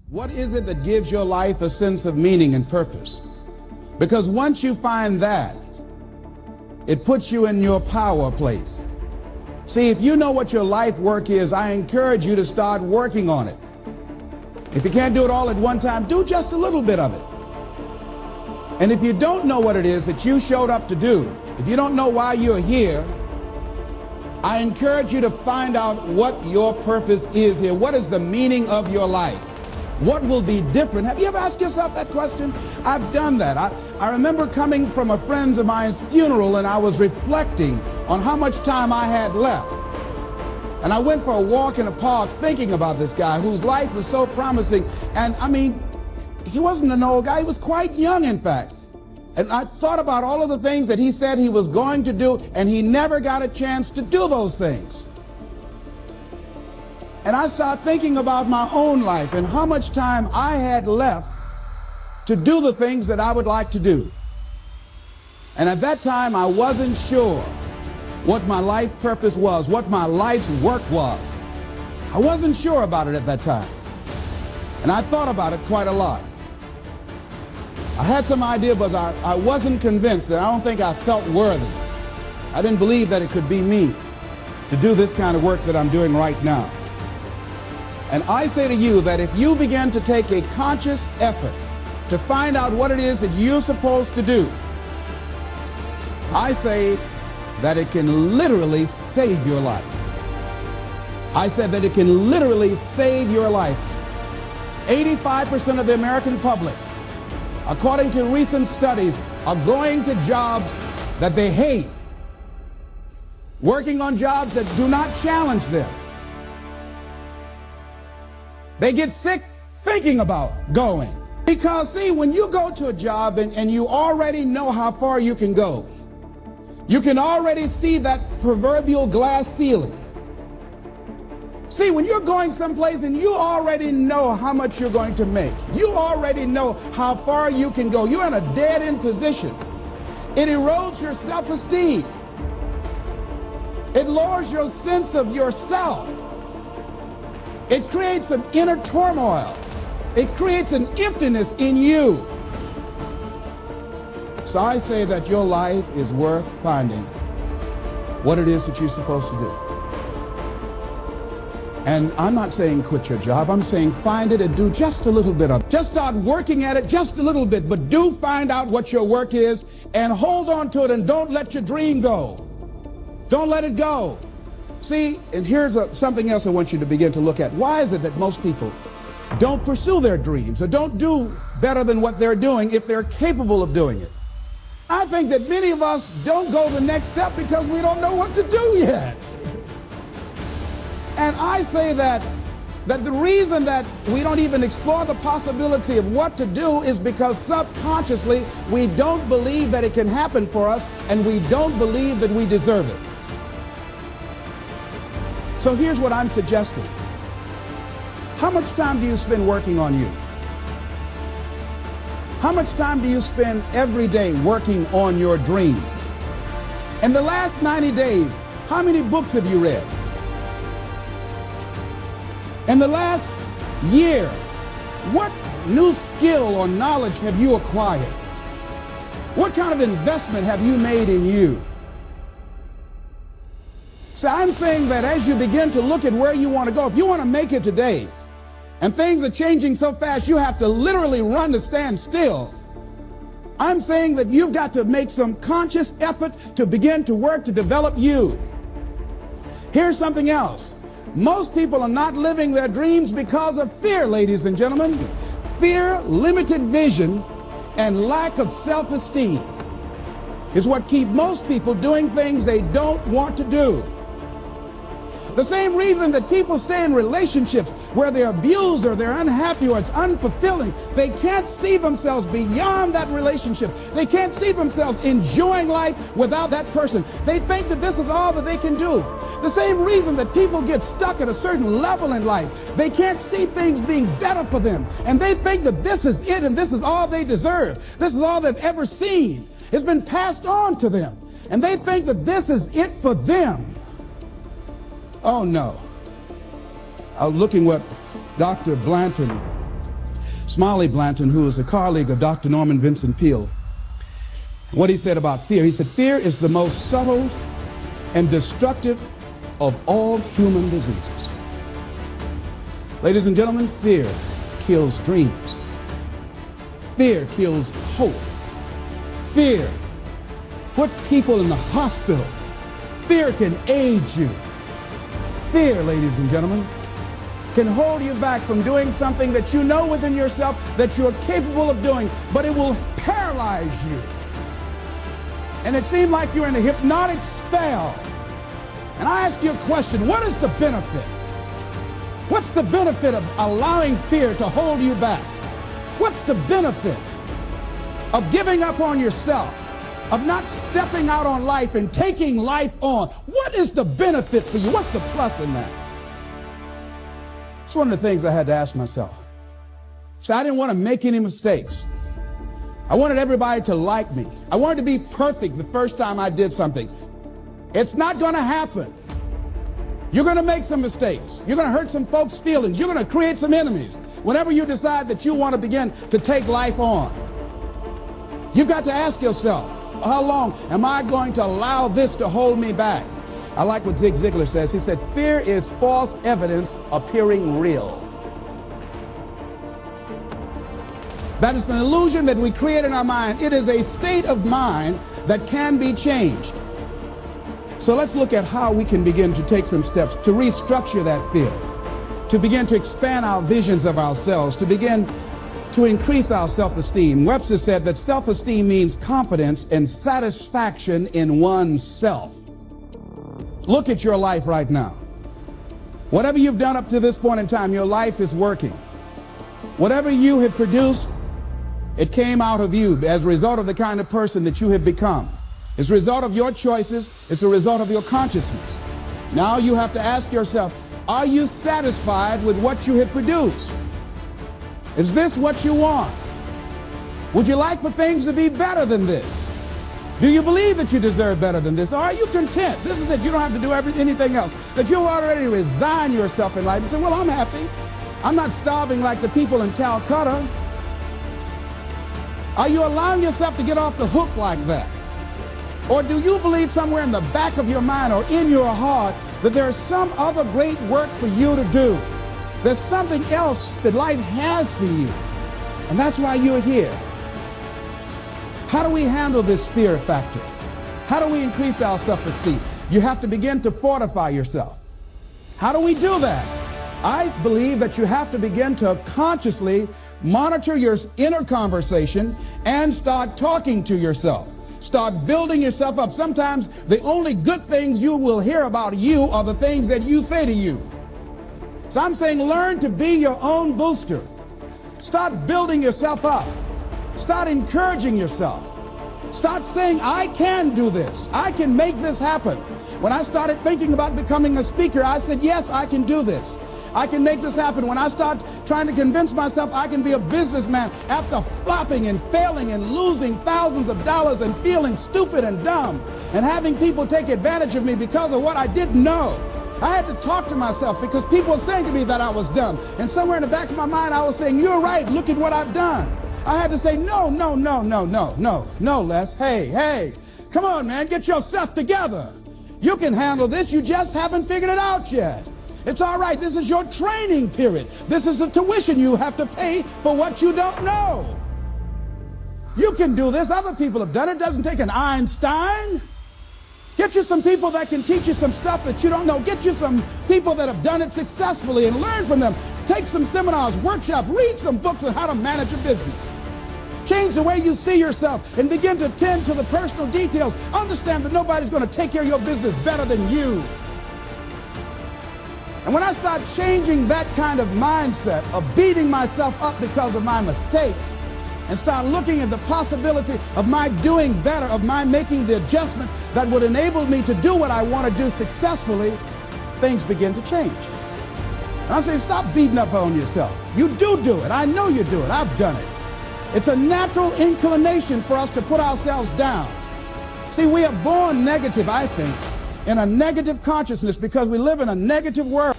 What is it that gives your life a sense of meaning and purpose? Because once you find that, it puts you in your power place. See, if you know what your life work is, I encourage you to start working on it. If you can't do it all at one time, do just a little bit of it. And if you don't know what it is that you showed up to do, if you don't know why you're here, I encourage you to find out what your purpose is here. What is the meaning of your life? What will be different? Have you ever asked yourself that question? I've done that. I remember coming from a friend of mine's funeral, and I was reflecting on how much time I had left. And I went for a walk in a park thinking about this guy whose life was so promising. And I mean, he wasn't an old guy. He was quite young, in fact. And I thought about all of the things that he said he was going to do, and he never got a chance to do those things. And I started thinking about my own life and how much time I had left to do the things that I would like to do. And at that time, I wasn't sure what my life purpose was, what my life's work was. I wasn't sure about it at that time. And I thought about it quite a lot. I had some idea, but I wasn't convinced. That I don't think I felt worthy. I didn't believe that it could be me to do this kind of work that I'm doing right now. And I say to you that if you begin to take a conscious effort to find out what it is that you're supposed to do, I say that it can literally save your life. I said that it can literally save your life. 85% of the American public, according to recent studies, are going to jobs that they hate, working on jobs that do not challenge them. They get sick thinking about going. Because, see, when you go to a job and you already know how far you can go, you can already see that proverbial glass ceiling. See, when you're going someplace and you already know how much you're going to make, you already know how far you can go, you're in a dead-end position. It erodes your self-esteem. It lowers your sense of yourself. It creates an inner turmoil. It creates an emptiness in you. So I say that your life is worth finding what it is that you're supposed to do. And I'm not saying quit your job. I'm saying find it and do just a little bit of it. Just start working at it just a little bit, but do find out what your work is and hold on to it, and don't let your dream go. Don't let it go. See, and here's something else I want you to begin to look at. Why is it that most people don't pursue their dreams or don't do better than what they're doing if they're capable of doing it? I think that many of us don't go the next step because we don't know what to do yet. And I say that the reason that we don't even explore the possibility of what to do is because subconsciously we don't believe that it can happen for us, and we don't believe that we deserve it. So here's what I'm suggesting. How much time do you spend working on you? How much time do you spend every day working on your dream? In the last 90 days, how many books have you read? In the last year, what new skill or knowledge have you acquired? What kind of investment have you made in you? So I'm saying that as you begin to look at where you want to go, if you want to make it today, and things are changing so fast you have to literally run to stand still, I'm saying that you've got to make some conscious effort to begin to work to develop you. Here's something else. Most people are not living their dreams because of fear, ladies and gentlemen. Fear, limited vision, and lack of self-esteem is what keep most people doing things they don't want to do. The same reason that people stay in relationships where they're abused or they're unhappy or it's unfulfilling, they can't see themselves beyond that relationship. They can't see themselves enjoying life without that person. They think that this is all that they can do. The same reason that people get stuck at a certain level in life, they can't see things being better for them. And they think that this is it and this is all they deserve. This is all they've ever seen. It's been passed on to them. And they think that this is it for them. Oh no. I was looking what Dr. Blanton Smiley Blanton, who was a colleague of Dr. Norman Vincent Peale, what he said about fear. He said, fear is the most subtle and destructive of all human diseases. Ladies and gentlemen, fear kills dreams. Fear kills hope. Fear puts people in the hospital. Fear can age you. Fear, ladies and gentlemen, can hold you back from doing something that you know within yourself that you're capable of doing, but it will paralyze you. And it seemed like you're in a hypnotic spell. And I ask you a question, what is the benefit? What's the benefit of allowing fear to hold you back? What's the benefit of giving up on yourself, of not stepping out on life and taking life on? What is the benefit for you? What's the plus in that? It's one of the things I had to ask myself. So I didn't want to make any mistakes. I wanted everybody to like me. I wanted to be perfect the first time I did something. It's not going to happen. You're going to make some mistakes. You're going to hurt some folks' feelings. You're going to create some enemies whenever you decide that you want to begin to take life on. You've got to ask yourself, how long am I going to allow this to hold me back? I like what Zig Ziglar says. He said, fear is false evidence appearing real. That is an illusion that we create in our mind. It is a state of mind that can be changed. So let's look at how we can begin to take some steps to restructure that fear, to begin to expand our visions of ourselves, to begin to increase our self-esteem. Webster said that self-esteem means confidence and satisfaction in oneself. Look at your life right now. Whatever you've done up to this point in time, your life is working. Whatever you have produced, it came out of you as a result of the kind of person that you have become. It's a result of your choices. It's a result of your consciousness. Now you have to ask yourself, are you satisfied with what you have produced? Is this what you want? Would you like for things to be better than this? Do you believe that you deserve better than this? Or are you content? This is it. You don't have to do anything else. That you'll already resign yourself in life and say, well, I'm happy. I'm not starving like the people in Calcutta. Are you allowing yourself to get off the hook like that? Or do you believe somewhere in the back of your mind or in your heart that there's some other great work for you to do? There's something else that life has for you. And that's why you're here. How do we handle this fear factor? How do we increase our self-esteem? You have to begin to fortify yourself. How do we do that? I believe that you have to begin to consciously monitor your inner conversation and start talking to yourself. Start building yourself up. Sometimes the only good things you will hear about you are the things that you say to you. So I'm saying learn to be your own booster. Start building yourself up. Start encouraging yourself. Start saying, I can do this. I can make this happen. When I started thinking about becoming a speaker, I said, yes, I can do this. I can make this happen. When I start trying to convince myself I can be a businessman after flopping and failing and losing thousands of dollars and feeling stupid and dumb and having people take advantage of me because of what I didn't know. I had to talk to myself because people were saying to me that I was dumb. And somewhere in the back of my mind, I was saying, you're right. Look at what I've done. I had to say, no, Les. Hey, come on, man. Get yourself together. You can handle this. You just haven't figured it out yet. It's all right. This is your training period. This is the tuition you have to pay for what you don't know. You can do this. Other people have done it. It doesn't take an Einstein. Get you some people that can teach you some stuff that you don't know. Get you some people that have done it successfully and learn from them. Take some seminars, workshops, read some books on how to manage a business. Change the way you see yourself and begin to tend to the personal details. Understand that nobody's going to take care of your business better than you. And when I start changing that kind of mindset of beating myself up because of my mistakes and start looking at the possibility of my doing better, of my making the adjustment that would enable me to do what I want to do successfully, things begin to change. And I'm saying stop beating up on yourself. You do it. I know you do it. I've done it. It's a natural inclination for us to put ourselves down. See, we are born negative, I think, in a negative consciousness because we live in a negative world.